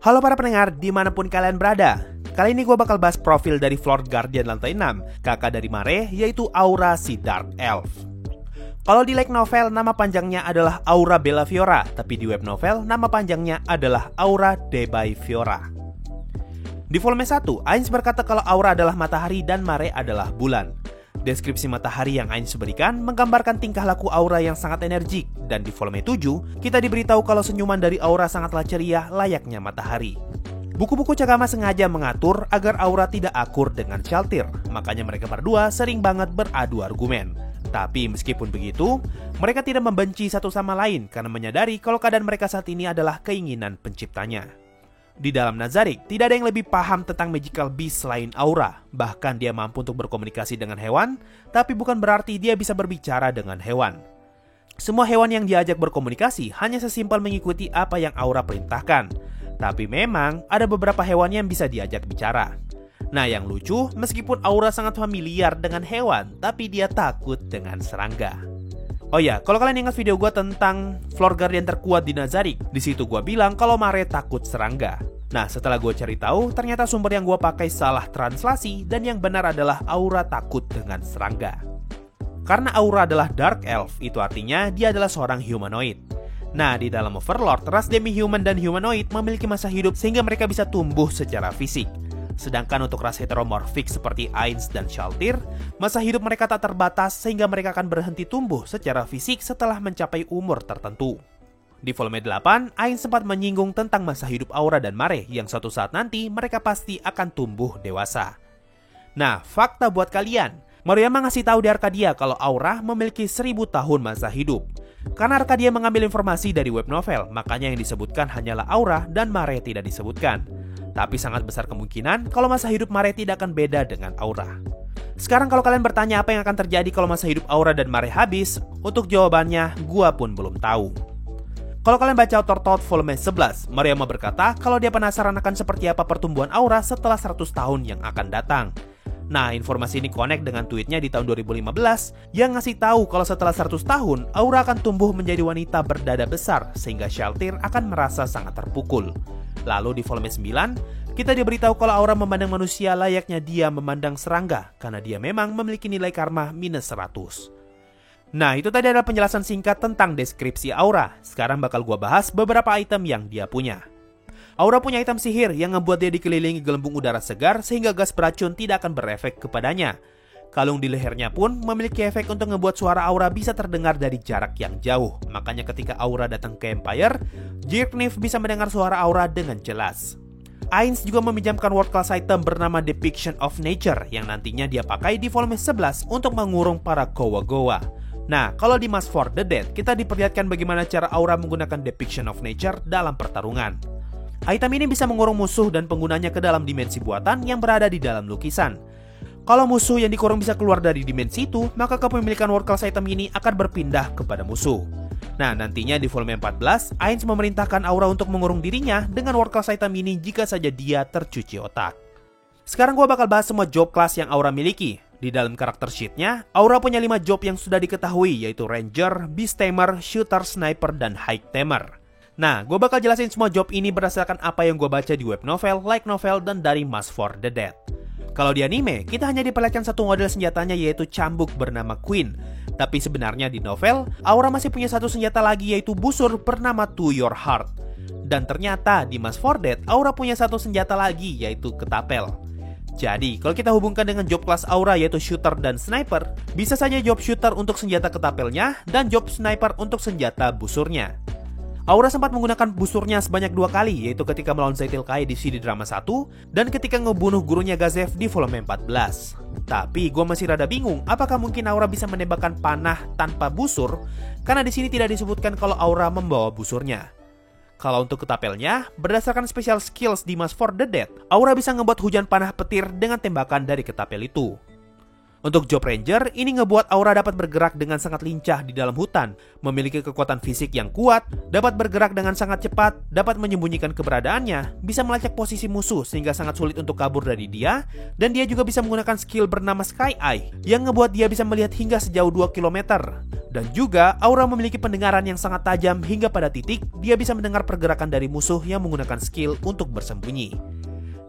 Halo para pendengar dimanapun kalian berada. Kali ini gue bakal bahas profil dari Floor Guardian lantai 6, kakak dari Mare, yaitu Aura si Dark Elf. Kalau di light novel nama panjangnya adalah Aura Bellafiora, tapi di web novel nama panjangnya adalah Aura Debayfiora. Di volume 1, Ainz berkata kalau Aura adalah matahari dan Mare adalah bulan. Deskripsi matahari yang Ainz berikan menggambarkan tingkah laku Aura yang sangat energik, dan di volume 7, kita diberitahu kalau senyuman dari Aura sangatlah ceria layaknya matahari. Buku-buku Cagama sengaja mengatur agar Aura tidak akur dengan Shaltir, makanya mereka berdua sering banget beradu argumen. Tapi meskipun begitu, mereka tidak membenci satu sama lain karena menyadari kalau keadaan mereka saat ini adalah keinginan penciptanya. Di dalam Nazarick, tidak ada yang lebih paham tentang magical beast selain Aura. Bahkan dia mampu untuk berkomunikasi dengan hewan, tapi bukan berarti dia bisa berbicara dengan hewan. Semua hewan yang diajak berkomunikasi hanya sesimpel mengikuti apa yang Aura perintahkan. Tapi memang ada beberapa hewan yang bisa diajak bicara. Nah yang lucu, meskipun Aura sangat familiar dengan hewan, tapi dia takut dengan serangga. Oh ya, kalau kalian ingat video gue tentang Floor Guardian terkuat di Nazarick, di situ gue bilang kalau Mare takut serangga. Nah, setelah gue cari tahu, ternyata sumber yang gue pakai salah translasi dan yang benar adalah Aura takut dengan serangga. Karena Aura adalah Dark Elf, itu artinya dia adalah seorang humanoid. Nah, di dalam Overlord, ras demi-human dan humanoid memiliki masa hidup sehingga mereka bisa tumbuh secara fisik. Sedangkan untuk ras heteromorfik seperti Ainz dan Shaltir, masa hidup mereka tak terbatas sehingga mereka akan berhenti tumbuh secara fisik setelah mencapai umur tertentu. Di volume 8, Ainz sempat menyinggung tentang masa hidup Aura dan Mare yang suatu saat nanti mereka pasti akan tumbuh dewasa. Nah, fakta buat kalian, Maruyama ngasih tahu di Arcadia kalau Aura memiliki 1000 tahun masa hidup. Karena Arcadia mengambil informasi dari web novel, makanya yang disebutkan hanyalah Aura dan Mare tidak disebutkan. Tapi sangat besar kemungkinan kalau masa hidup Mare tidak akan beda dengan Aura. Sekarang kalau kalian bertanya apa yang akan terjadi kalau masa hidup Aura dan Mare habis, untuk jawabannya gua pun belum tahu. Kalau kalian baca Author Thought volume 11, Maruyama berkata kalau dia penasaran akan seperti apa pertumbuhan Aura setelah 100 tahun yang akan datang. Nah, informasi ini connect dengan tweetnya di tahun 2015 yang ngasih tahu kalau setelah 100 tahun, Aura akan tumbuh menjadi wanita berdada besar sehingga Shaltir akan merasa sangat terpukul. Lalu di volume 9, kita diberitahu kalau Aura memandang manusia layaknya dia memandang serangga karena dia memang memiliki nilai karma -100. Nah, itu tadi adalah penjelasan singkat tentang deskripsi Aura. Sekarang bakal gua bahas beberapa item yang dia punya. Aura punya item sihir yang ngebuat dia dikelilingi gelembung udara segar sehingga gas beracun tidak akan berefek kepadanya. Kalung di lehernya pun memiliki efek untuk ngebuat suara Aura bisa terdengar dari jarak yang jauh. Makanya ketika Aura datang ke Empire, Jirkniv bisa mendengar suara Aura dengan jelas. Ainz juga meminjamkan world class item bernama Depiction of Nature yang nantinya dia pakai di volume 11 untuk mengurung para Gowa-Gowa. Nah, kalau di Mask for the Dead, kita diperlihatkan bagaimana cara Aura menggunakan Depiction of Nature dalam pertarungan. Item ini bisa mengurung musuh dan penggunanya ke dalam dimensi buatan yang berada di dalam lukisan. Kalau musuh yang dikurung bisa keluar dari dimensi itu, maka kepemilikan world class item ini akan berpindah kepada musuh. Nah, nantinya di volume 14, Ainz memerintahkan Aura untuk mengurung dirinya dengan world class item ini jika saja dia tercuci otak. Sekarang gua bakal bahas semua job class yang Aura miliki. Di dalam karakter sheet-nya, Aura punya 5 job yang sudah diketahui, yaitu Ranger, Beast Tamer, Shooter, Sniper, dan High Tamer. Nah, gue bakal jelasin semua job ini berdasarkan apa yang gue baca di web novel, light novel, dan dari Mask for the Dead. Kalau di anime, kita hanya diperlihatkan satu model senjatanya yaitu cambuk bernama Queen. Tapi sebenarnya di novel, Aura masih punya satu senjata lagi yaitu busur bernama To Your Heart. Dan ternyata di Mask for Dead, Aura punya satu senjata lagi yaitu ketapel. Jadi, kalau kita hubungkan dengan job kelas Aura yaitu Shooter dan Sniper, bisa saja job Shooter untuk senjata ketapelnya dan job Sniper untuk senjata busurnya. Aura sempat menggunakan busurnya sebanyak 2 kali, yaitu ketika melawan Zaytil Kai di CD Drama 1 dan ketika ngebunuh gurunya Gazev di volume 14. Tapi gue masih rada bingung, apakah mungkin Aura bisa menembakkan panah tanpa busur? Karena di sini tidak disebutkan kalau Aura membawa busurnya. Kalau untuk ketapelnya, berdasarkan special skills di Mask for the Dead, Aura bisa ngebuat hujan panah petir dengan tembakan dari ketapel itu. Untuk job Ranger, ini ngebuat Aura dapat bergerak dengan sangat lincah di dalam hutan, memiliki kekuatan fisik yang kuat, dapat bergerak dengan sangat cepat, dapat menyembunyikan keberadaannya, bisa melacak posisi musuh sehingga sangat sulit untuk kabur dari dia, dan dia juga bisa menggunakan skill bernama Sky Eye, yang ngebuat dia bisa melihat hingga sejauh 2 km. Dan juga, Aura memiliki pendengaran yang sangat tajam hingga pada titik dia bisa mendengar pergerakan dari musuh yang menggunakan skill untuk bersembunyi.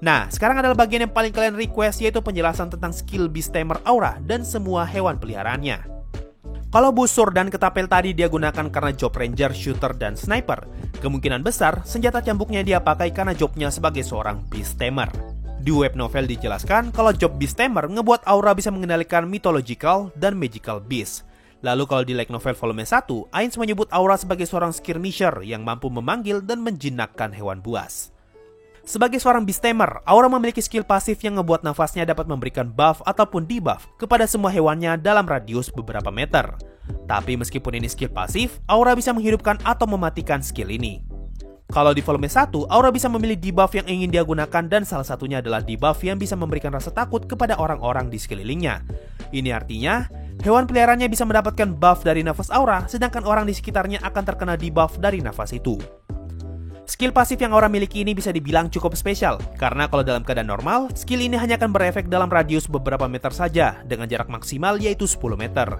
Nah, sekarang adalah bagian yang paling kalian request, yaitu penjelasan tentang skill Beast Tamer Aura dan semua hewan peliharaannya. Kalau busur dan ketapel tadi dia gunakan karena job ranger, shooter, dan sniper, kemungkinan besar senjata cambuknya dia pakai karena jobnya sebagai seorang Beast Tamer. Di web novel dijelaskan kalau job Beast Tamer ngebuat Aura bisa mengendalikan mythological dan magical beast. Lalu kalau di light novel volume 1, Ainz menyebut Aura sebagai seorang skirmisher yang mampu memanggil dan menjinakkan hewan buas. Sebagai seorang Beast Tamer, Aura memiliki skill pasif yang ngebuat nafasnya dapat memberikan buff ataupun debuff kepada semua hewannya dalam radius beberapa meter. Tapi meskipun ini skill pasif, Aura bisa menghidupkan atau mematikan skill ini. Kalau di volume 1, Aura bisa memilih debuff yang ingin dia gunakan dan salah satunya adalah debuff yang bisa memberikan rasa takut kepada orang-orang di sekelilingnya. Ini artinya, hewan peliharaannya bisa mendapatkan buff dari nafas Aura, sedangkan orang di sekitarnya akan terkena debuff dari nafas itu. Skill pasif yang Aura miliki ini bisa dibilang cukup spesial, karena kalau dalam keadaan normal, skill ini hanya akan berefek dalam radius beberapa meter saja, dengan jarak maksimal yaitu 10 meter.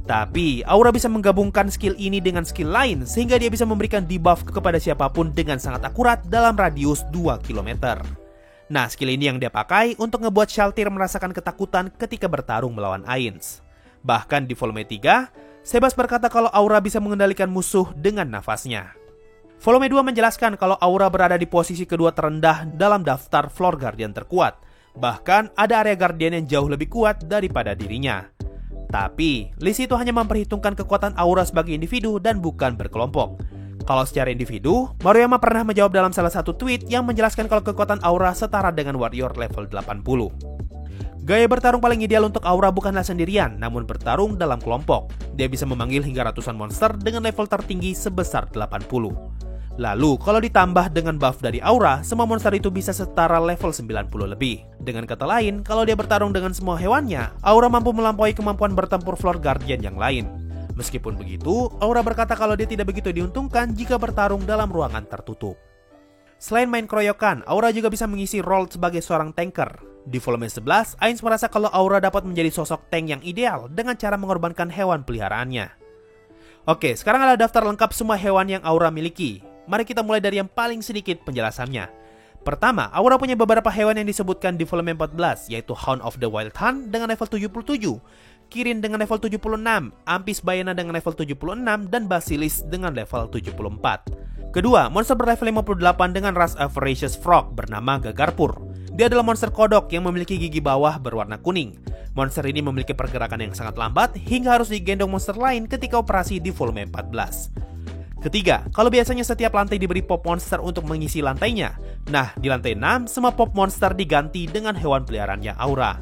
Tapi, Aura bisa menggabungkan skill ini dengan skill lain, sehingga dia bisa memberikan debuff kepada siapapun dengan sangat akurat dalam radius 2 km. Nah, skill ini yang dia pakai untuk ngebuat Shaltir merasakan ketakutan ketika bertarung melawan Ainz. Bahkan di volume 3, Sebas berkata kalau Aura bisa mengendalikan musuh dengan nafasnya. Volume 2 menjelaskan kalau Aura berada di posisi kedua terendah dalam daftar floor guardian terkuat. Bahkan ada area guardian yang jauh lebih kuat daripada dirinya. Tapi, list itu hanya memperhitungkan kekuatan Aura sebagai individu dan bukan berkelompok. Kalau secara individu, Maruyama pernah menjawab dalam salah satu tweet yang menjelaskan kalau kekuatan Aura setara dengan warrior level 80. Gaya bertarung paling ideal untuk Aura bukanlah sendirian, namun bertarung dalam kelompok. Dia bisa memanggil hingga ratusan monster dengan level tertinggi sebesar 80. Lalu, kalau ditambah dengan buff dari Aura, semua monster itu bisa setara level 90 lebih. Dengan kata lain, kalau dia bertarung dengan semua hewannya, Aura mampu melampaui kemampuan bertempur floor guardian yang lain. Meskipun begitu, Aura berkata kalau dia tidak begitu diuntungkan jika bertarung dalam ruangan tertutup. Selain main keroyokan, Aura juga bisa mengisi role sebagai seorang tanker. Di volume 11, Ainz merasa kalau Aura dapat menjadi sosok tank yang ideal dengan cara mengorbankan hewan peliharaannya. Oke, sekarang adalah daftar lengkap semua hewan yang Aura miliki. Mari kita mulai dari yang paling sedikit penjelasannya. Pertama, Aura punya beberapa hewan yang disebutkan di volume 14, yaitu Hound of the Wild Hunt dengan level 77, Kirin dengan level 76, Ampis Baena dengan level 76, dan Basilis dengan level 74. Kedua, monster berlevel 58 dengan ras A Voracious Frog bernama Gagarpur. Dia adalah monster kodok yang memiliki gigi bawah berwarna kuning. Monster ini memiliki pergerakan yang sangat lambat hingga harus digendong monster lain ketika operasi di volume 14. Ketiga, kalau biasanya setiap lantai diberi pop monster untuk mengisi lantainya, nah di lantai 6 semua pop monster diganti dengan hewan peliharaannya Aura.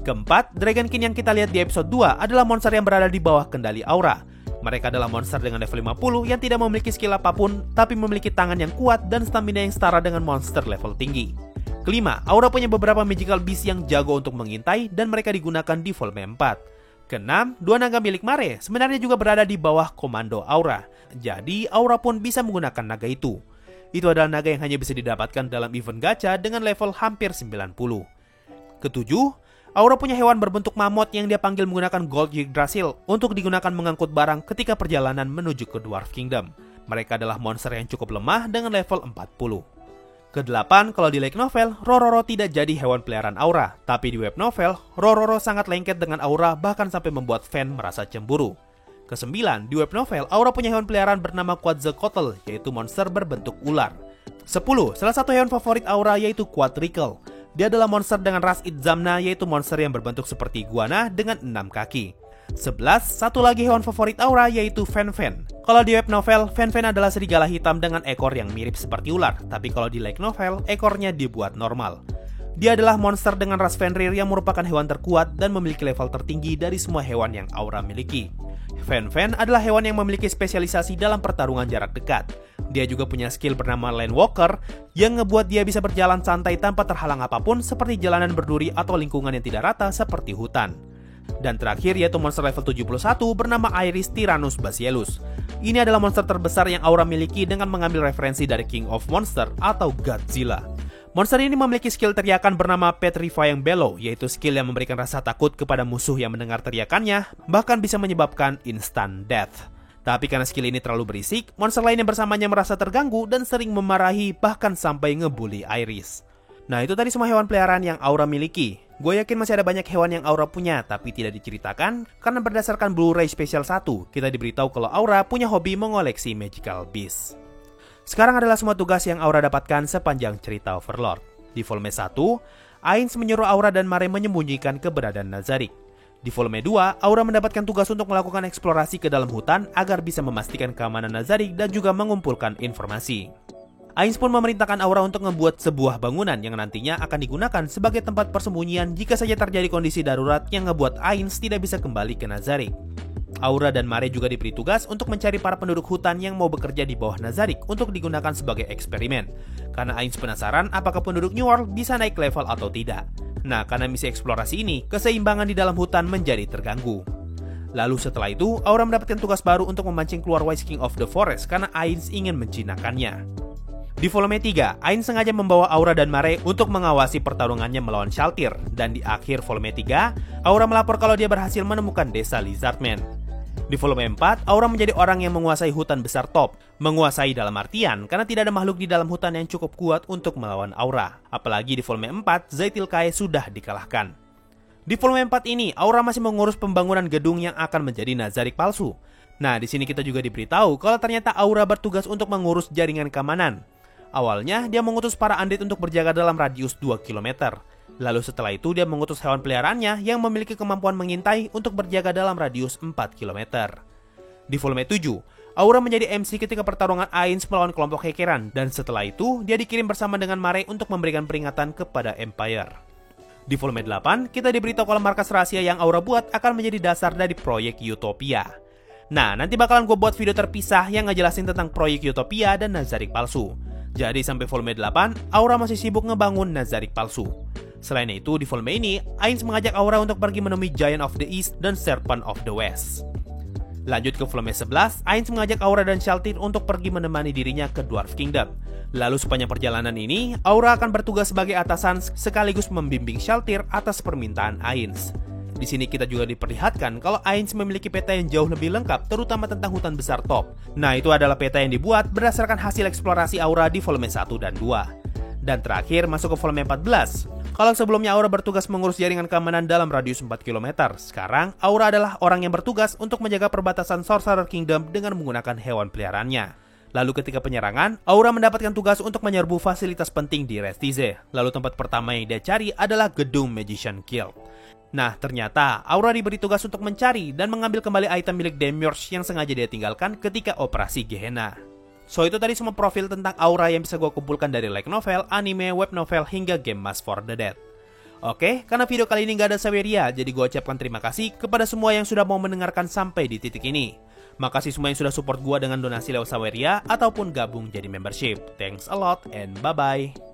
Keempat, Dragonkin yang kita lihat di episode 2 adalah monster yang berada di bawah kendali Aura. Mereka adalah monster dengan level 50 yang tidak memiliki skill apapun, tapi memiliki tangan yang kuat dan stamina yang setara dengan monster level tinggi. Kelima, Aura punya beberapa magical beast yang jago untuk mengintai dan mereka digunakan di volume 4. Keenam, dua naga milik Mare sebenarnya juga berada di bawah komando Aura. Jadi, Aura pun bisa menggunakan naga itu. Itu adalah naga yang hanya bisa didapatkan dalam event gacha dengan level hampir 90. Ketujuh, Aura punya hewan berbentuk mamut yang dia panggil menggunakan Gold Yggdrasil untuk digunakan mengangkut barang ketika perjalanan menuju ke Dwarf Kingdom. Mereka adalah monster yang cukup lemah dengan level 40. Kedelapan, kalau di light novel, Rororo tidak jadi hewan peliharaan Aura. Tapi di web novel, Rororo sangat lengket dengan Aura bahkan sampai membuat fan merasa cemburu. Kesembilan, di web novel, Aura punya hewan peliharaan bernama Quetzalcoatl, yaitu monster berbentuk ular. 10, salah satu hewan favorit Aura yaitu Quadricle. Dia adalah monster dengan ras Itzamna, yaitu monster yang berbentuk seperti iguana dengan 6 kaki. 11, satu lagi hewan favorit Aura yaitu Fen-Fen. Kalau di web novel, Fen-Fen adalah serigala hitam dengan ekor yang mirip seperti ular, tapi kalau di light novel, ekornya dibuat normal. Dia adalah monster dengan ras Fenrir yang merupakan hewan terkuat dan memiliki level tertinggi dari semua hewan yang Aura miliki. Fen-Fen adalah hewan yang memiliki spesialisasi dalam pertarungan jarak dekat. Dia juga punya skill bernama Lane Walker yang ngebuat dia bisa berjalan santai tanpa terhalang apapun seperti jalanan berduri atau lingkungan yang tidak rata seperti hutan. Dan terakhir yaitu monster level 71 bernama Iris Tyrannus Basielus. Ini adalah monster terbesar yang Aura miliki dengan mengambil referensi dari King of Monster atau Godzilla. Monster ini memiliki skill teriakan bernama Petrifying Bellow, yaitu skill yang memberikan rasa takut kepada musuh yang mendengar teriakannya, bahkan bisa menyebabkan instant death. Tapi karena skill ini terlalu berisik, monster lain yang bersamanya merasa terganggu dan sering memarahi bahkan sampai ngebully Iris. Nah, itu tadi semua hewan peliharaan yang Aura miliki. Gue yakin masih ada banyak hewan yang Aura punya, tapi tidak diceritakan karena berdasarkan Blu-ray Special 1, kita diberitahu kalau Aura punya hobi mengoleksi magical beast. Sekarang adalah semua tugas yang Aura dapatkan sepanjang cerita Overlord. Di volume 1, Ainz menyuruh Aura dan Mare menyembunyikan keberadaan Nazarick. Di volume 2, Aura mendapatkan tugas untuk melakukan eksplorasi ke dalam hutan agar bisa memastikan keamanan Nazarick dan juga mengumpulkan informasi. Ainz pun memerintahkan Aura untuk membuat sebuah bangunan yang nantinya akan digunakan sebagai tempat persembunyian jika saja terjadi kondisi darurat yang ngebuat Ainz tidak bisa kembali ke Nazarick. Aura dan Mare juga diberi tugas untuk mencari para penduduk hutan yang mau bekerja di bawah Nazarick untuk digunakan sebagai eksperimen. Karena Ainz penasaran apakah penduduk New World bisa naik level atau tidak. Nah, karena misi eksplorasi ini, keseimbangan di dalam hutan menjadi terganggu. Lalu setelah itu, Aura mendapatkan tugas baru untuk memancing keluar Wise King of the Forest karena Ainz ingin menjinakkannya. Di volume 3, Ainz sengaja membawa Aura dan Mare untuk mengawasi pertarungannya melawan Shaltir. Dan di akhir volume 3, Aura melapor kalau dia berhasil menemukan desa Lizardman. Di volume 4, Aura menjadi orang yang menguasai hutan besar top. Menguasai dalam artian karena tidak ada makhluk di dalam hutan yang cukup kuat untuk melawan Aura. Apalagi di volume 4, Zaitilkai sudah dikalahkan. Di volume 4 ini, Aura masih mengurus pembangunan gedung yang akan menjadi Nazarick palsu. Nah, di sini kita juga diberitahu kalau ternyata Aura bertugas untuk mengurus jaringan keamanan. Awalnya, dia mengutus para undead untuk berjaga dalam radius 2 km. Lalu setelah itu dia mengutus hewan peliharaannya yang memiliki kemampuan mengintai untuk berjaga dalam radius 4 km. Di volume 7, Aura menjadi MC ketika pertarungan Ainz melawan kelompok Hekeran, dan setelah itu dia dikirim bersama dengan Mare untuk memberikan peringatan kepada Empire. Di volume 8, kita diberitahu kalau markas rahasia yang Aura buat akan menjadi dasar dari proyek Utopia. Nah, nanti bakalan gue buat video terpisah yang ngejelasin tentang proyek Utopia dan Nazarick palsu. Jadi sampai volume 8, Aura masih sibuk ngebangun Nazarick palsu. Selain itu, di volume ini, Ainz mengajak Aura untuk pergi menemui Giant of the East dan Serpent of the West. Lanjut ke volume 11, Ainz mengajak Aura dan Shaltir untuk pergi menemani dirinya ke Dwarf Kingdom. Lalu sepanjang perjalanan ini, Aura akan bertugas sebagai atasan sekaligus membimbing Shaltir atas permintaan Ainz. Di sini kita juga diperlihatkan kalau Ainz memiliki peta yang jauh lebih lengkap, terutama tentang hutan besar top. Nah, itu adalah peta yang dibuat berdasarkan hasil eksplorasi Aura di volume 1 dan 2. Dan terakhir masuk ke volume 14. Kalau sebelumnya Aura bertugas mengurus jaringan keamanan dalam radius 4 km, sekarang Aura adalah orang yang bertugas untuk menjaga perbatasan Sorcerer Kingdom dengan menggunakan hewan peliharaannya. Lalu ketika penyerangan, Aura mendapatkan tugas untuk menyerbu fasilitas penting di Restize. Lalu tempat pertama yang dia cari adalah gedung Magician Guild. Nah, ternyata Aura diberi tugas untuk mencari dan mengambil kembali item milik Demiurge yang sengaja dia tinggalkan ketika operasi Gehenna. So, itu tadi semua profil tentang Aura yang bisa gue kumpulkan dari light novel, anime, web novel, hingga game Mask for the Dead. Oke, karena video kali ini nggak ada Saweria, jadi gue ucapkan terima kasih kepada semua yang sudah mau mendengarkan sampai di titik ini. Makasih semua yang sudah support gue dengan donasi lewat Saweria ataupun gabung jadi membership. Thanks a lot and bye-bye.